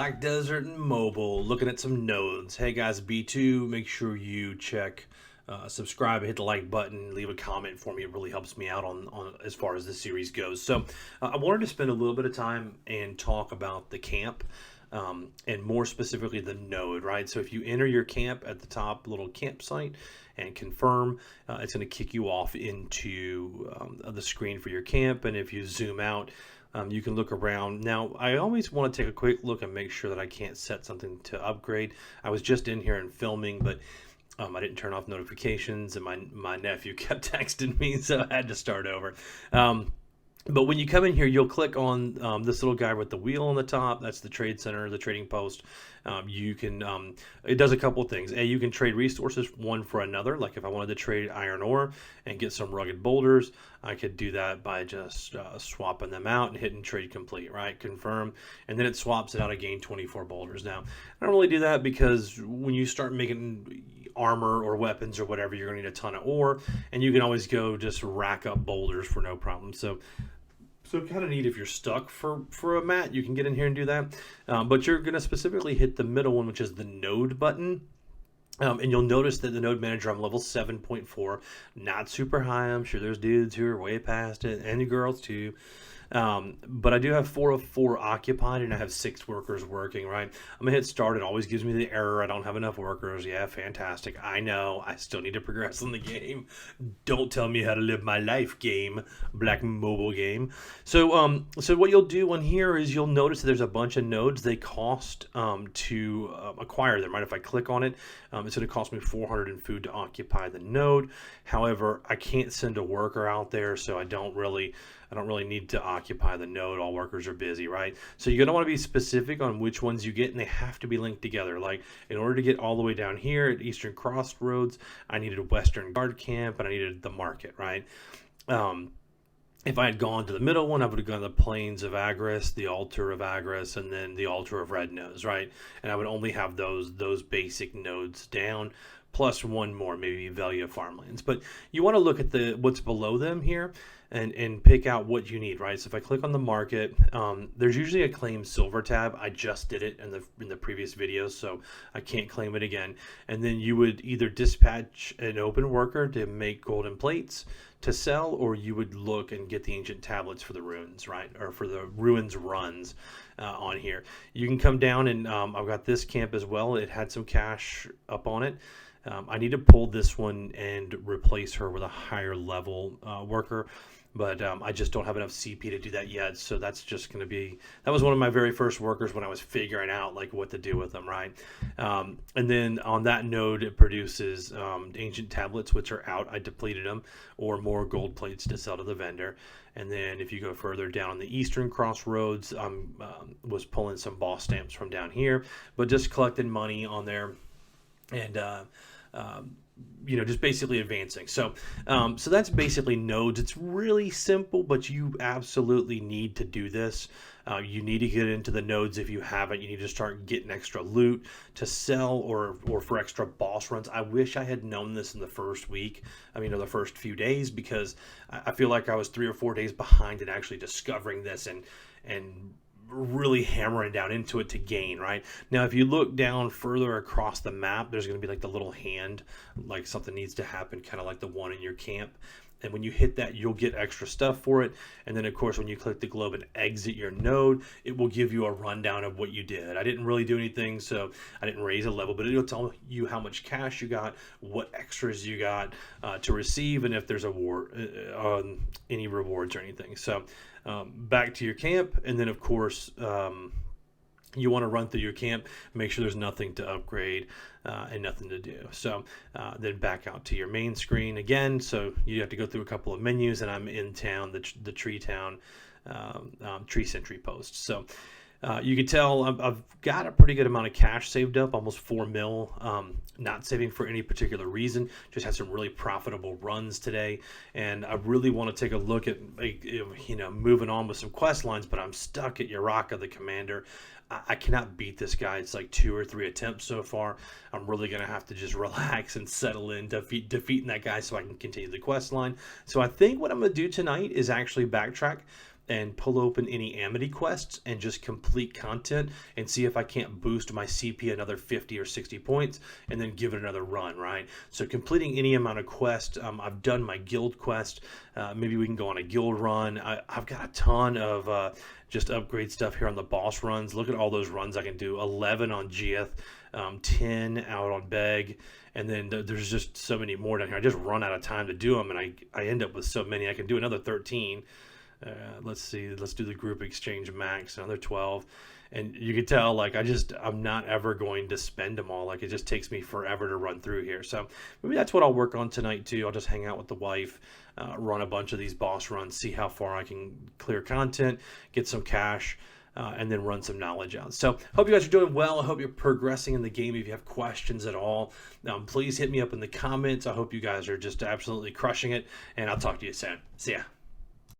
Black Desert and mobile, looking at some nodes. Hey guys, B2, make sure you check, subscribe, hit the like button, leave a comment for me. It really helps me out on as far as this series goes. So I wanted to spend a little bit of time and talk about the camp. And more specifically the node, right? So if you enter your camp at the top little campsite and confirm, it's going to kick you off into the screen for your camp. And if you zoom out, you can look around. Now, I always want to take a quick look and make sure that I can't set something to upgrade. I was just in here and filming, but I didn't turn off notifications, and my nephew kept texting me, so I had to start over. But when you come in here, you'll click on this little guy with the wheel on the top. That's the trade center, the trading post. You can, it does a couple of things. You can trade resources one for another. Like if I wanted to trade iron ore and get some rugged boulders, I could do that by just swapping them out and hitting trade complete, right? Confirm. And then it swaps it out again, 24 boulders. Now, I don't really do that because when you start making armor or weapons or whatever, you're going to need a ton of ore, and you can always go just rack up boulders for no problem. So kind of neat if you're stuck for a mat, you can get in here and do that. But you're going to specifically hit the middle one, which is the node button. And you'll notice that the node manager, I'm level 7.4, not super high. I'm sure there's dudes who are way past it, and the girls too. But I do have 4 of 4 occupied, and I have 6 workers working, right? I'm gonna hit start. It always gives me the error. I don't have enough workers. Yeah, fantastic. I know. I still need to progress in the game. Don't tell me how to live my life, game. Black mobile game. So what you'll do on here is you'll notice that there's a bunch of nodes. They cost to acquire them, right? If I click on it, it's gonna cost me 400 in food to occupy the node. However, I can't send a worker out there, so I don't really need to occupy the node. All workers are busy, right? So you're going to want to be specific on which ones you get, and they have to be linked together. Like in order to get all the way down here at Eastern Crossroads, I needed a Western Guard Camp and I needed the market, right? If I had gone to the middle one, I would have gone to the Plains of Agris, the Altar of Agris, and then the Altar of Red Nose, right? And I would only have those basic nodes down, plus one more, maybe Velia Farmlands. But you want to look at what's below them here and pick out what you need, right? So if I click on the market, there's usually a claim silver tab. I just did it in the previous video, so I can't claim it again. And then you would either dispatch an open worker to make golden plates to sell, or you would look and get the ancient tablets for the ruins, right? Or for the ruins runs on here. You can come down and I've got this camp as well. It had some cash up on it. I need to pull this one and replace her with a higher level worker, but I just don't have enough CP to do that yet. So that's just going to be, that was one of my very first workers when I was figuring out like what to do with them, right? And then on that node, it produces ancient tablets, which are out. I depleted them, or more gold plates to sell to the vendor. And then if you go further down on the Eastern Crossroads, was pulling some boss stamps from down here, but just collecting money on there. And just basically advancing. So that's basically nodes. It's really simple, but you absolutely need to do this. You need to get into the nodes if you haven't. You need to start getting extra loot to sell or for extra boss runs. I wish I had known this in the first week. The first few days, because I feel like I was 3 or 4 days behind in actually discovering this and really hammering down into it to gain, right? Now, if you look down further across the map, there's going to be like the little hand, like something needs to happen, kind of like the one in your camp. And when you hit that, you'll get extra stuff for it. And then, of course, when you click the globe and exit your node, it will give you a rundown of what you did. I didn't really do anything, so I didn't raise a level, but it'll tell you how much cash you got, what extras you got to receive, and if there's any rewards or anything. So back to your camp, and then, of course, you want to run through your camp, make sure there's nothing to upgrade and nothing to do. So then back out to your main screen again. So you have to go through a couple of menus, and I'm in town, the tree town tree sentry post. So you can tell I've got a pretty good amount of cash saved up, almost 4 mil. Not saving for any particular reason, just had some really profitable runs today, and I really want to take a look at moving on with some quest lines, but I'm stuck at Yaraka the Commander. I cannot beat this guy. It's like 2 or 3 attempts so far. I'm really going to have to just relax and settle in, defeating that guy so I can continue the quest line. So I think what I'm going to do tonight is actually backtrack and pull open any Amity quests and just complete content and see if I can't boost my CP another 50 or 60 points and then give it another run, right? So completing any amount of quest, I've done my guild quest. Maybe we can go on a guild run. I've got a ton of just upgrade stuff here on the boss runs. Look at all those runs I can do. 11 on Gieth, 10 out on Beg, and then there's just so many more down here. I just run out of time to do them, and I end up with so many. I can do another 13. Let's see, let's do the group exchange max, another 12. And you can tell, like, I'm not ever going to spend them all. Like, it just takes me forever to run through here. So maybe that's what I'll work on tonight too. I'll just hang out with the wife, run a bunch of these boss runs, see how far I can clear content, get some cash, and then run some knowledge out. So hope you guys are doing well. I hope you're progressing in the game. If you have questions at all, please hit me up in the comments. I hope you guys are just absolutely crushing it, and I'll talk to you soon. See ya.